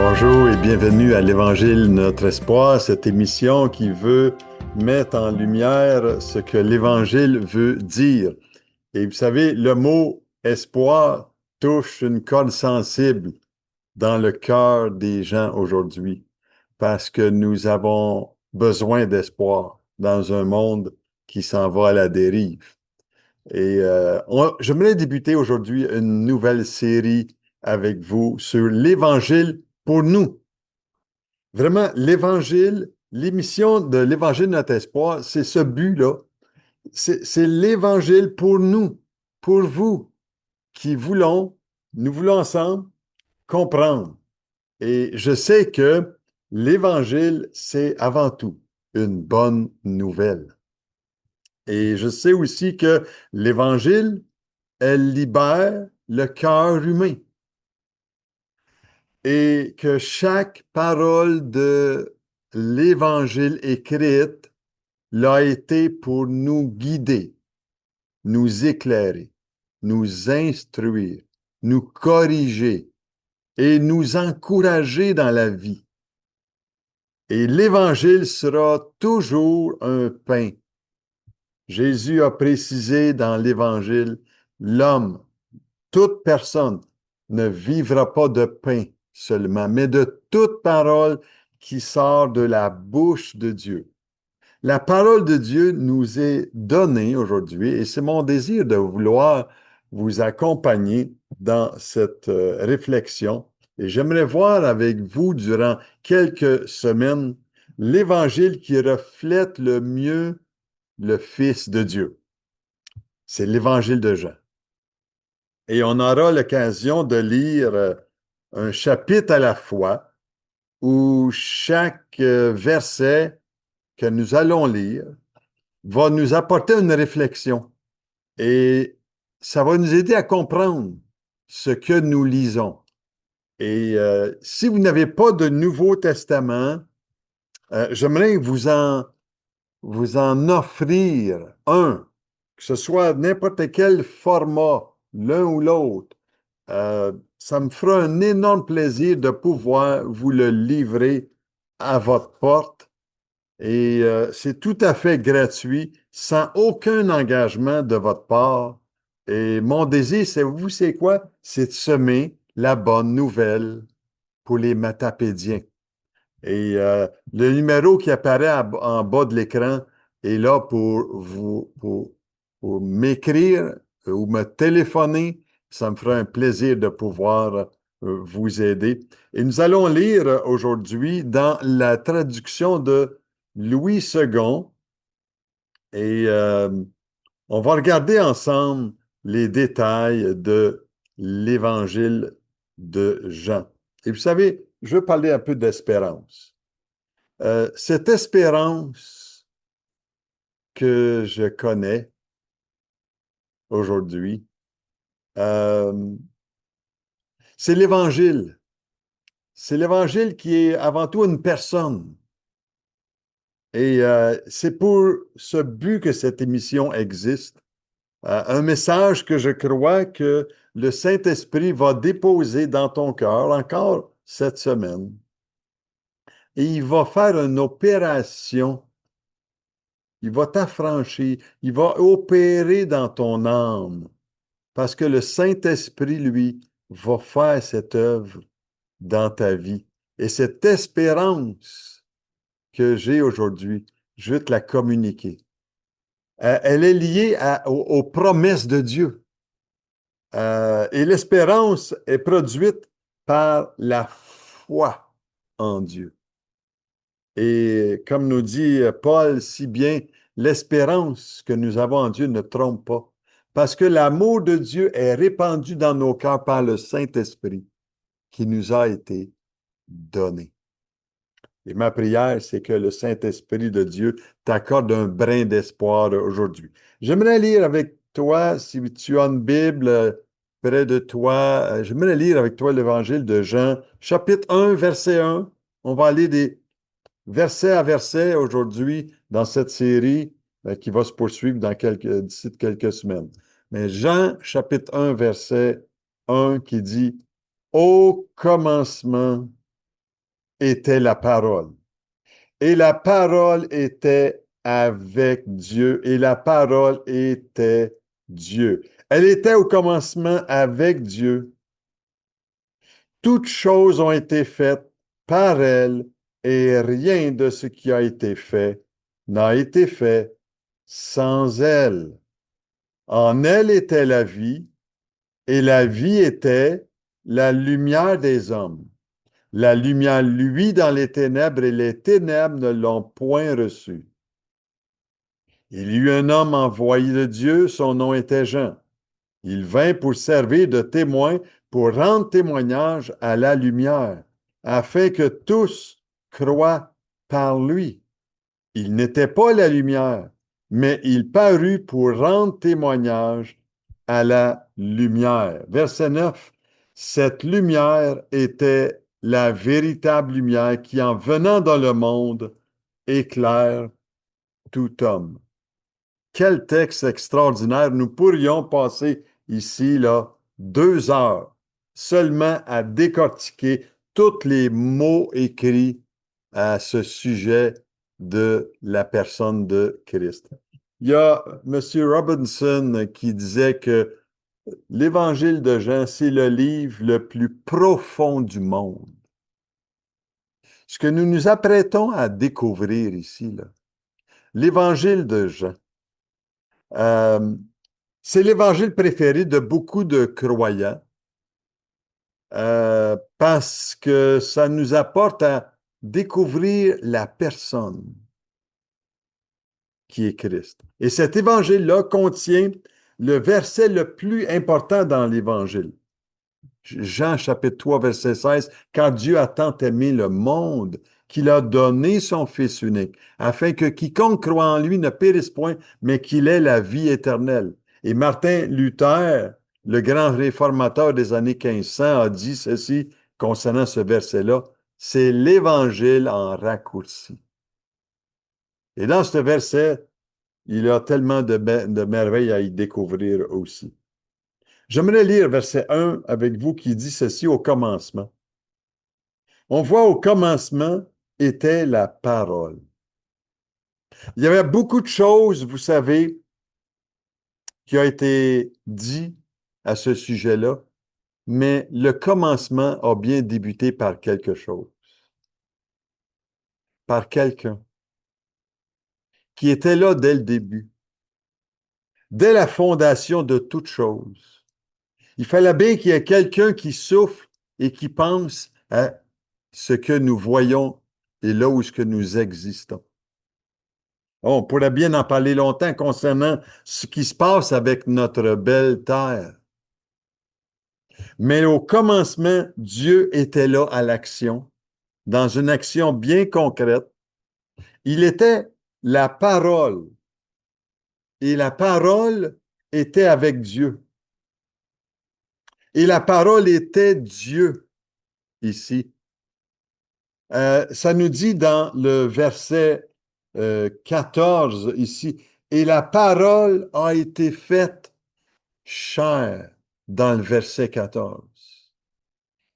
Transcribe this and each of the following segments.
Bonjour et bienvenue à l'Évangile Notre Espoir, cette émission qui veut mettre en lumière ce que l'Évangile veut dire. Et vous savez, le mot espoir touche une corde sensible dans le cœur des gens aujourd'hui parce que nous avons besoin d'espoir dans un monde qui s'en va à la dérive. Et j'aimerais débuter aujourd'hui une nouvelle série avec vous sur l'Évangile pour nous. Vraiment, l'Évangile, l'émission de l'Évangile de notre espoir, c'est ce but-là. C'est l'Évangile pour nous, pour vous, qui nous voulons ensemble comprendre. Et je sais que l'Évangile, c'est avant tout une bonne nouvelle. Et je sais aussi que l'Évangile, elle libère le cœur humain. Et que chaque parole de l'Évangile écrite l'a été pour nous guider, nous éclairer, nous instruire, nous corriger et nous encourager dans la vie. Et l'Évangile sera toujours un pain. Jésus a précisé dans l'Évangile, l'homme, toute personne ne vivra pas de pain seulement, mais de toute parole qui sort de la bouche de Dieu. La parole de Dieu nous est donnée aujourd'hui et c'est mon désir de vouloir vous accompagner dans cette réflexion. Et j'aimerais voir avec vous durant quelques semaines l'évangile qui reflète le mieux le Fils de Dieu. C'est l'évangile de Jean. Et on aura l'occasion de lire un chapitre à la fois où chaque verset que nous allons lire va nous apporter une réflexion et ça va nous aider à comprendre ce que nous lisons. Et si vous n'avez pas de Nouveau Testament, j'aimerais vous en offrir un, que ce soit n'importe quel format, l'un ou l'autre. Ça me fera un énorme plaisir de pouvoir vous le livrer à votre porte. Et c'est tout à fait gratuit, sans aucun engagement de votre part. Et mon désir, c'est quoi? C'est de semer la bonne nouvelle pour les matapédiens. Et le numéro qui apparaît en bas de l'écran est là pour m'écrire ou me téléphoner. Ça me fera un plaisir de pouvoir vous aider. Et nous allons lire aujourd'hui dans la traduction de Louis II et on va regarder ensemble les détails de l'Évangile de Jean. Et vous savez, je veux parler un peu d'espérance. Cette espérance que je connais aujourd'hui, euh, c'est l'Évangile. C'est l'Évangile qui est avant tout une personne. Et c'est pour ce but que cette émission existe. Un message que je crois que le Saint-Esprit va déposer dans ton cœur encore cette semaine. Et il va faire une opération. Il va t'affranchir. Il va opérer dans ton âme. Parce que le Saint-Esprit, lui, va faire cette œuvre dans ta vie. Et cette espérance que j'ai aujourd'hui, je vais te la communiquer. Elle est liée aux promesses de Dieu. Et l'espérance est produite par la foi en Dieu. Et comme nous dit Paul si bien, l'espérance que nous avons en Dieu ne trompe pas, parce que l'amour de Dieu est répandu dans nos cœurs par le Saint-Esprit qui nous a été donné. Et ma prière, c'est que le Saint-Esprit de Dieu t'accorde un brin d'espoir aujourd'hui. J'aimerais lire avec toi, si tu as une Bible près de toi, j'aimerais lire avec toi l'Évangile de Jean, chapitre 1, verset 1. On va aller des verset à verset aujourd'hui dans cette série qui va se poursuivre d'ici quelques semaines. Mais Jean, chapitre 1, verset 1 qui dit, « Au commencement était la parole. Et la parole était avec Dieu. Et la parole était Dieu. Elle était au commencement avec Dieu. Toutes choses ont été faites par elle et rien de ce qui a été fait n'a été fait sans elle. En elle était la vie et la vie était la lumière des hommes. La lumière luit dans les ténèbres et les ténèbres ne l'ont point reçue. Il y eut un homme envoyé de Dieu, son nom était Jean. Il vint pour servir de témoin, pour rendre témoignage à la lumière, afin que tous croient par lui. Il n'était pas la lumière, mais il parut pour rendre témoignage à la lumière. Verset 9. Cette lumière était la véritable lumière qui, en venant dans le monde, éclaire tout homme. Quel texte extraordinaire! Nous pourrions passer ici, là, 2 heures seulement à décortiquer tous les mots écrits à ce sujet de la personne de Christ. Il y a M. Robinson qui disait que l'Évangile de Jean, c'est le livre le plus profond du monde. Ce que nous nous apprêtons à découvrir ici, là, l'Évangile de Jean, euh, c'est l'évangile préféré de beaucoup de croyants parce que ça nous apporte à découvrir la personne qui est Christ. Et cet évangile-là contient le verset le plus important dans l'évangile. Jean chapitre 3, verset 16, quand Dieu a tant aimé le monde qu'il a donné son Fils unique, afin que quiconque croit en lui ne périsse point, mais qu'il ait la vie éternelle. Et Martin Luther, le grand réformateur des années 1500, a dit ceci concernant ce verset-là, c'est l'Évangile en raccourci. Et dans ce verset, il y a tellement de merveilles à y découvrir aussi. J'aimerais lire verset 1 avec vous qui dit ceci au commencement. On voit au commencement était la parole. Il y avait beaucoup de choses, vous savez, qui ont été dites à ce sujet-là, mais le commencement a bien débuté par quelque chose, par quelqu'un qui était là dès le début, dès la fondation de toute chose. Il fallait bien qu'il y ait quelqu'un qui souffle et qui pense à ce que nous voyons et là où ce que nous existons. On pourrait bien en parler longtemps concernant ce qui se passe avec notre belle terre. Mais au commencement, Dieu était là à l'action, dans une action bien concrète. Il était la parole et la parole était avec Dieu. Et la parole était Dieu ici. Ça nous dit dans le verset 14 ici, et la parole a été faite chair dans le verset 14.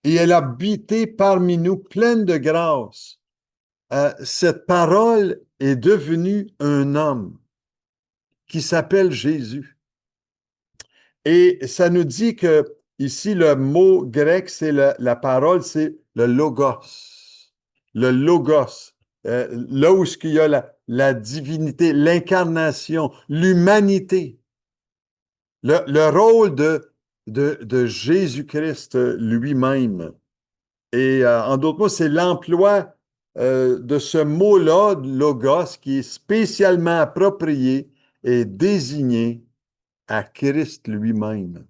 Et elle a habité parmi nous pleine de grâce. Cette parole est devenue un homme qui s'appelle Jésus. Et ça nous dit que ici, le mot grec, c'est la parole, c'est le logos. Le logos. Là où il y a la divinité, l'incarnation, l'humanité. Le rôle de Jésus-Christ lui-même. Et en d'autres mots, c'est l'emploi de ce mot-là, logos, qui est spécialement approprié et désigné à Christ lui-même.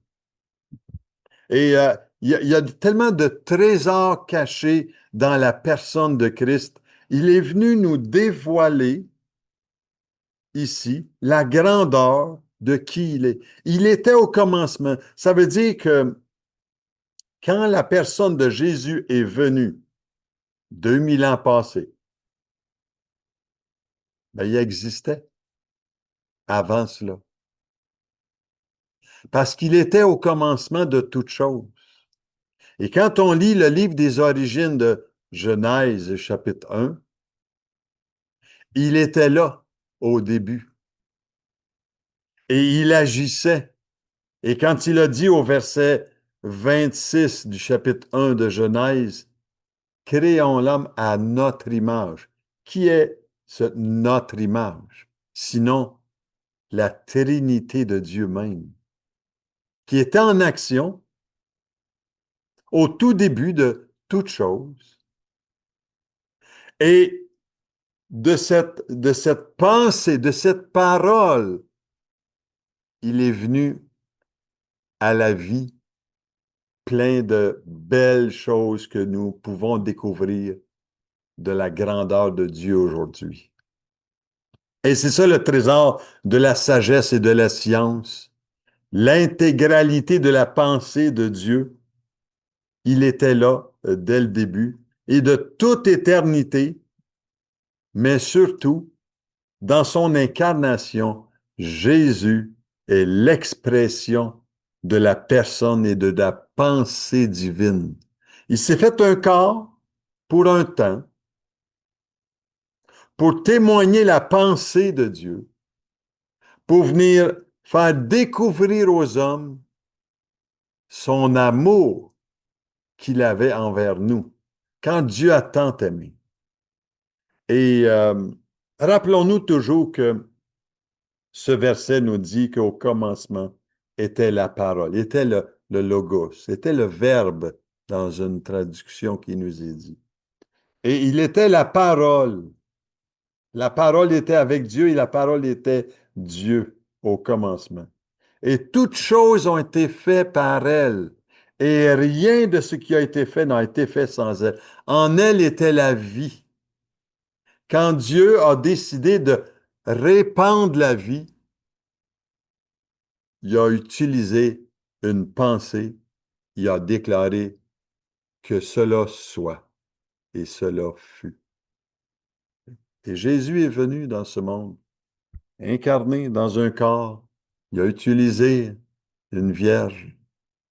Et il y a tellement de trésors cachés dans la personne de Christ. Il est venu nous dévoiler ici la grandeur de qui il est. Il était au commencement. Ça veut dire que quand la personne de Jésus est venue, 2000 ans passés, ben, il existait avant cela. Parce qu'il était au commencement de toutes choses. Et quand on lit le livre des origines de Genèse chapitre 1, il était là au début et il agissait. Et quand il a dit au verset 26 du chapitre 1 de Genèse, créons l'homme à notre image. Qui est notre image? Sinon, la Trinité de Dieu même, qui était en action au tout début de toute chose. Et de cette pensée, de cette parole, il est venu à la vie plein de belles choses que nous pouvons découvrir de la grandeur de Dieu aujourd'hui. Et c'est ça le trésor de la sagesse et de la science. L'intégralité de la pensée de Dieu, il était là dès le début et de toute éternité, mais surtout, dans son incarnation, Jésus est l'expression de la personne et de la pensée divine. Il s'est fait un corps pour un temps, pour témoigner la pensée de Dieu, pour venir faire découvrir aux hommes son amour qu'il avait envers nous, quand Dieu a tant aimé. Et rappelons-nous toujours que ce verset nous dit qu'au commencement était la parole, était le logos, était le verbe dans une traduction qui nous est dit. Et il était la parole. La parole était avec Dieu et la parole était Dieu au commencement. Et toutes choses ont été faites par elle. Et rien de ce qui a été fait n'a été fait sans elle. En elle était la vie. Quand Dieu a décidé de répandre la vie, il a utilisé une pensée, il a déclaré que cela soit, et cela fut. Et Jésus est venu dans ce monde, incarné dans un corps. Il a utilisé une vierge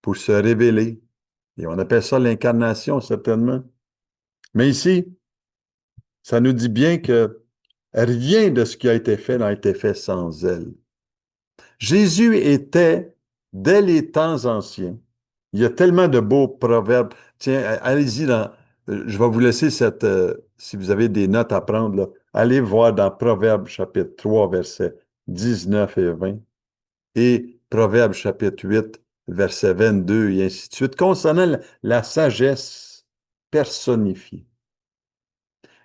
pour se révéler. Et on appelle ça l'incarnation, certainement. Mais ici, ça nous dit bien que rien de ce qui a été fait n'a été fait sans elle. Jésus était, dès les temps anciens, il y a tellement de beaux proverbes. Tiens, allez-y je vais vous laisser si vous avez des notes à prendre, là, allez voir dans Proverbes chapitre 3, versets 19 et 20, et Proverbes chapitre 8, verset 22, et ainsi de suite, concernant la sagesse personnifiée.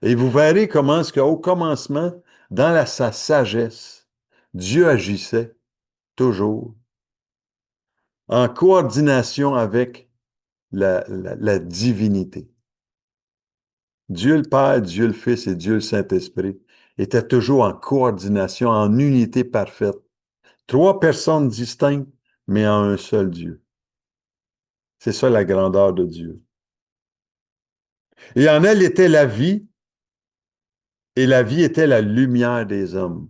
Et vous verrez comment est-ce qu'au commencement, dans sa sagesse, Dieu agissait toujours en coordination avec la divinité. Dieu le Père, Dieu le Fils et Dieu le Saint-Esprit étaient toujours en coordination, en unité parfaite. Trois personnes distinctes, mais en un seul Dieu. C'est ça la grandeur de Dieu. Et en elle était la vie, et la vie était la lumière des hommes.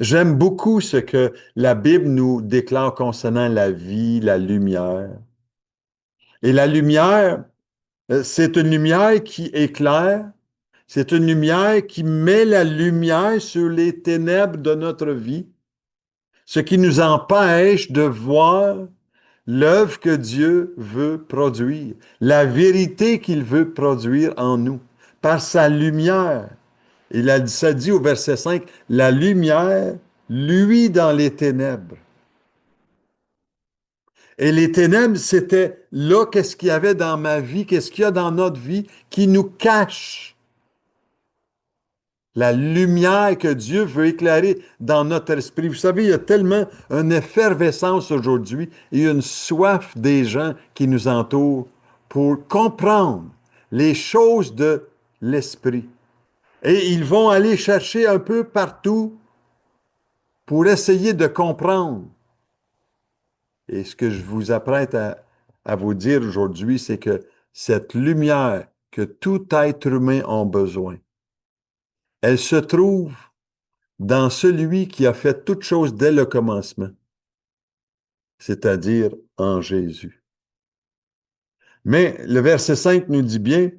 J'aime beaucoup ce que la Bible nous déclare concernant la vie, la lumière. Et la lumière, c'est une lumière qui éclaire, c'est une lumière qui met la lumière sur les ténèbres de notre vie, ce qui nous empêche de voir l'œuvre que Dieu veut produire, la vérité qu'il veut produire en nous, par sa lumière. Ça dit au verset 5, la lumière, lui dans les ténèbres. Et les ténèbres, c'était là, qu'est-ce qu'il y avait dans ma vie, qu'est-ce qu'il y a dans notre vie qui nous cache la lumière que Dieu veut éclairer dans notre esprit. Vous savez, il y a tellement une effervescence aujourd'hui et une soif des gens qui nous entourent pour comprendre les choses de l'esprit. Et ils vont aller chercher un peu partout pour essayer de comprendre. Et ce que je vous apprête à vous dire aujourd'hui, c'est que cette lumière que tout être humain a besoin, elle se trouve dans celui qui a fait toute chose dès le commencement, c'est-à-dire en Jésus. Mais le verset 5 nous dit bien,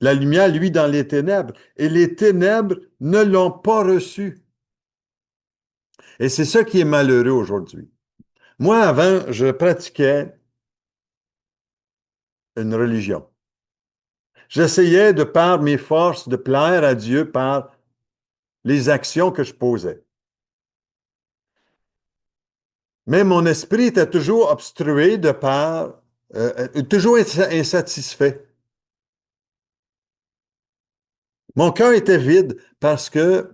La lumière, lui, dans les ténèbres. Et les ténèbres ne l'ont pas reçu. Et c'est ça qui est malheureux aujourd'hui. Moi, avant, je pratiquais une religion. J'essayais, de par mes forces, de plaire à Dieu par les actions que je posais. Mais mon esprit était toujours obstrué de par, toujours insatisfait. Mon cœur était vide parce que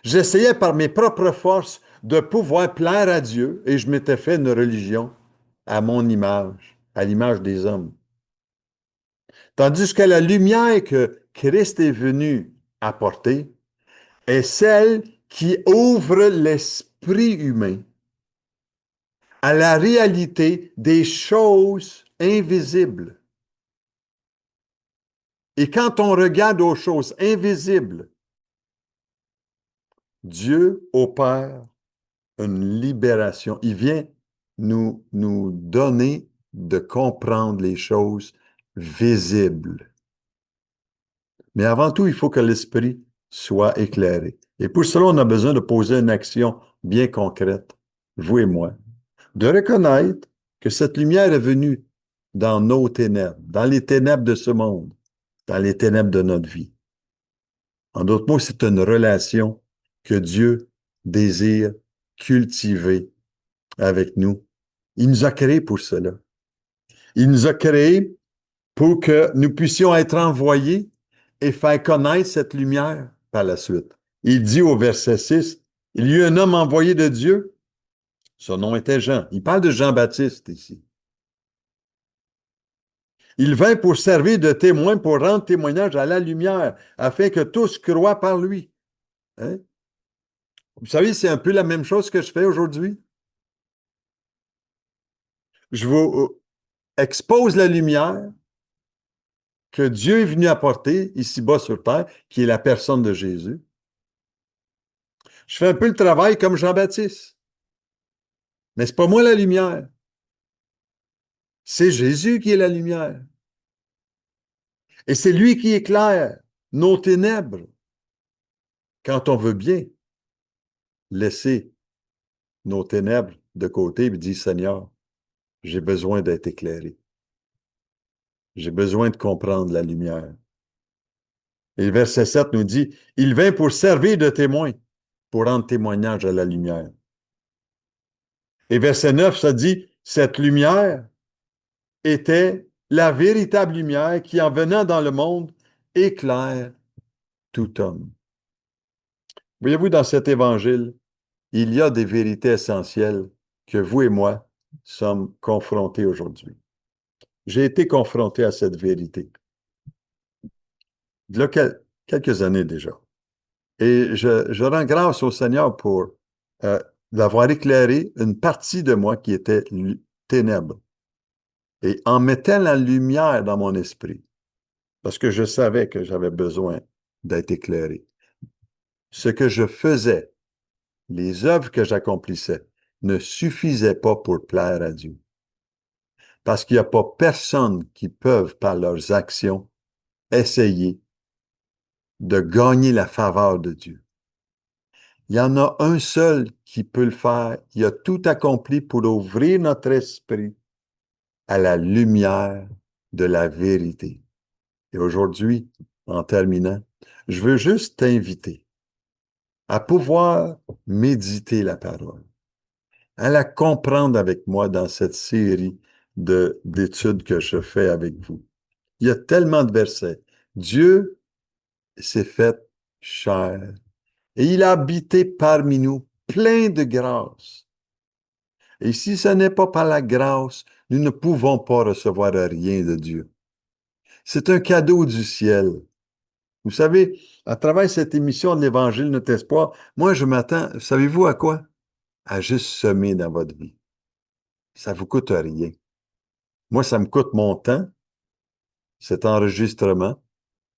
j'essayais par mes propres forces de pouvoir plaire à Dieu et je m'étais fait une religion à mon image, à l'image des hommes. Tandis que la lumière que Christ est venu apporter est celle qui ouvre l'esprit humain à la réalité des choses invisibles. Et quand on regarde aux choses invisibles, Dieu opère une libération. Il vient nous donner de comprendre les choses visibles. Mais avant tout, il faut que l'esprit soit éclairé. Et pour cela, on a besoin de poser une action bien concrète, vous et moi, de reconnaître que cette lumière est venue dans nos ténèbres, dans les ténèbres de ce monde, dans les ténèbres de notre vie. En d'autres mots, c'est une relation que Dieu désire cultiver avec nous. Il nous a créés pour cela. Il nous a créés pour que nous puissions être envoyés et faire connaître cette lumière par la suite. Il dit au verset 6, il y eut un homme envoyé de Dieu, son nom était Jean. Il parle de Jean-Baptiste ici. Il vint pour servir de témoin, pour rendre témoignage à la lumière, afin que tous croient par lui. Hein? Vous savez, c'est un peu la même chose que je fais aujourd'hui. Je vous expose la lumière que Dieu est venu apporter ici-bas sur terre, qui est la personne de Jésus. Je fais un peu le travail comme Jean-Baptiste. Mais c'est pas moi la lumière. C'est Jésus qui est la lumière. Et c'est lui qui éclaire nos ténèbres quand on veut bien laisser nos ténèbres de côté et dire, Seigneur, j'ai besoin d'être éclairé. J'ai besoin de comprendre la lumière. Et le verset 7 nous dit, il vint pour servir de témoin, pour rendre témoignage à la lumière. Et verset 9, ça dit, cette lumière était la véritable lumière qui, en venant dans le monde, éclaire tout homme. Voyez-vous, dans cet évangile, il y a des vérités essentielles que vous et moi sommes confrontés aujourd'hui. J'ai été confronté à cette vérité il y a quelques années déjà. Et je rends grâce au Seigneur pour d'avoir éclairé une partie de moi qui était ténèbres. Et en mettant la lumière dans mon esprit, parce que je savais que j'avais besoin d'être éclairé, ce que je faisais, les œuvres que j'accomplissais, ne suffisaient pas pour plaire à Dieu. Parce qu'il n'y a pas personne qui peut, par leurs actions, essayer de gagner la faveur de Dieu. Il y en a un seul qui peut le faire. Il a tout accompli pour ouvrir notre esprit à la lumière de la vérité. Et aujourd'hui, en terminant, je veux juste t'inviter à pouvoir méditer la parole, à la comprendre avec moi dans cette série d'études que je fais avec vous. Il y a tellement de versets. Dieu s'est fait chair et il a habité parmi nous, plein de grâce. Et si ce n'est pas par la grâce, nous ne pouvons pas recevoir rien de Dieu. C'est un cadeau du ciel. Vous savez, à travers cette émission de l'Évangile, notre espoir, moi, je m'attends, savez-vous à quoi? À juste semer dans votre vie. Ça vous coûte rien. Moi, ça me coûte mon temps, cet enregistrement,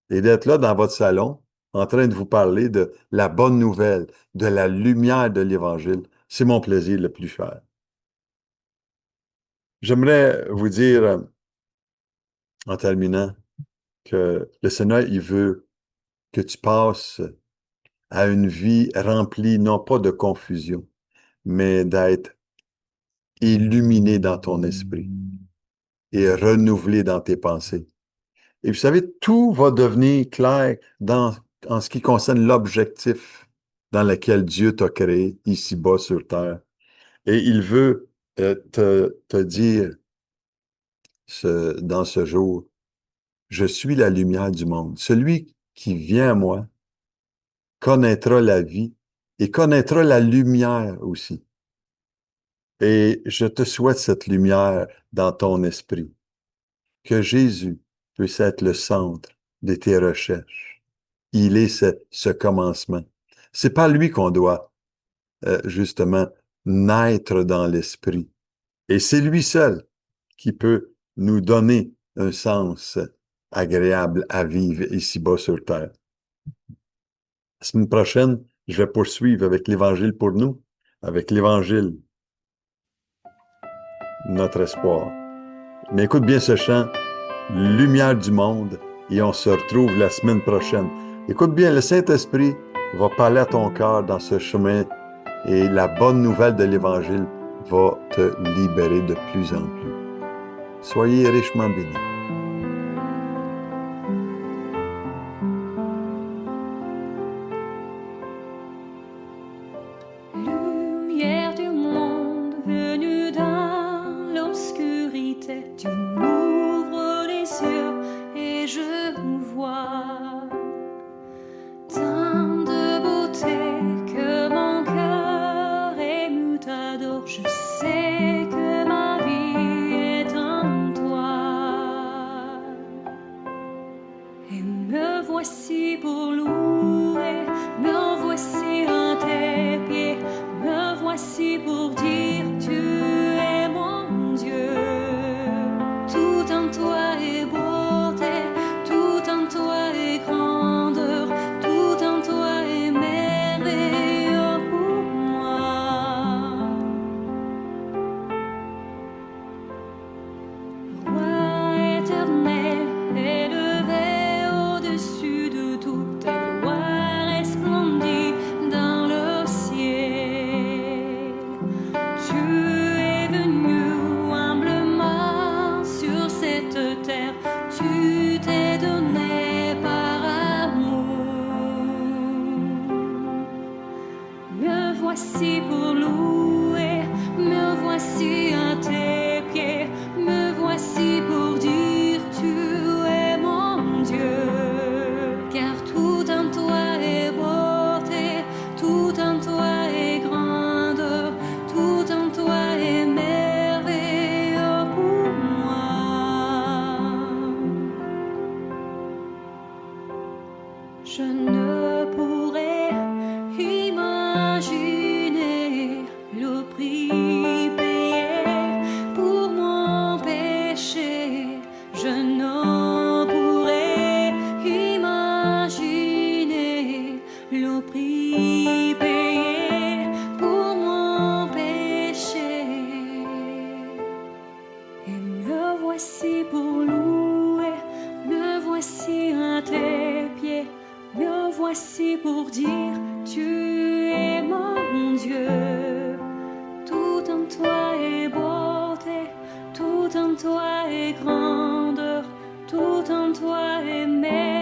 et d'être là dans votre salon, en train de vous parler de la bonne nouvelle, de la lumière de l'Évangile. C'est mon plaisir le plus cher. J'aimerais vous dire, en terminant, que le Seigneur, il veut que tu passes à une vie remplie, non pas de confusion, mais d'être illuminé dans ton esprit et renouvelé dans tes pensées. Et vous savez, tout va devenir clair en ce qui concerne l'objectif dans lequel Dieu t'a créé ici-bas sur terre. Et il veut te dire dans ce jour, je suis la lumière du monde. Celui qui vient à moi connaîtra la vie et connaîtra la lumière aussi. Et je te souhaite cette lumière dans ton esprit, que Jésus puisse être le centre de tes recherches. Il est ce commencement. C'est pas lui qu'on doit, justement, naître dans l'esprit. Et c'est lui seul qui peut nous donner un sens agréable à vivre ici-bas sur terre. La semaine prochaine, je vais poursuivre avec l'Évangile pour nous, avec l'Évangile, notre espoir. Mais écoute bien ce chant, Lumière du monde, et on se retrouve la semaine prochaine. Écoute bien, le Saint-Esprit va parler à ton cœur dans ce chemin et la bonne nouvelle de l'Évangile va te libérer de plus en plus. Soyez richement bénis. Lumière du monde venue dans l'obscurité, tu m'ouvres les yeux et je vois tant de beauté que mon cœur ému t'adore. Je sais que ma vie est en toi. Et me voici pour louer, me voici à tes pieds, me voici pour dire tu es mon Dieu. Tout en toi est beauté, tout en toi est grandeur, tout en toi est merveilleux pour moi. Roi éternel, élevé au-dessus de tout, ta gloire resplendit dans le ciel. Tu es venu humblement sur cette terre, tu t'es donné par amour. Me voici pour louer, me voici à tes pieds, me voici pour dire tu es mon Dieu. Car tout en toi est beauté, tout en toi est grandeur, tout en toi est merveilleux pour moi. Je ne pourrais imaginer le prix payé pour mon péché. Je ne pourrais imaginer le prix payé pour mon péché. Et me voici pour louer, me voici à tes pieds, me voici pour dire tu es mon Dieu. Tout en toi est beauté, tout en toi est grandeur, tout en toi est merveilleux.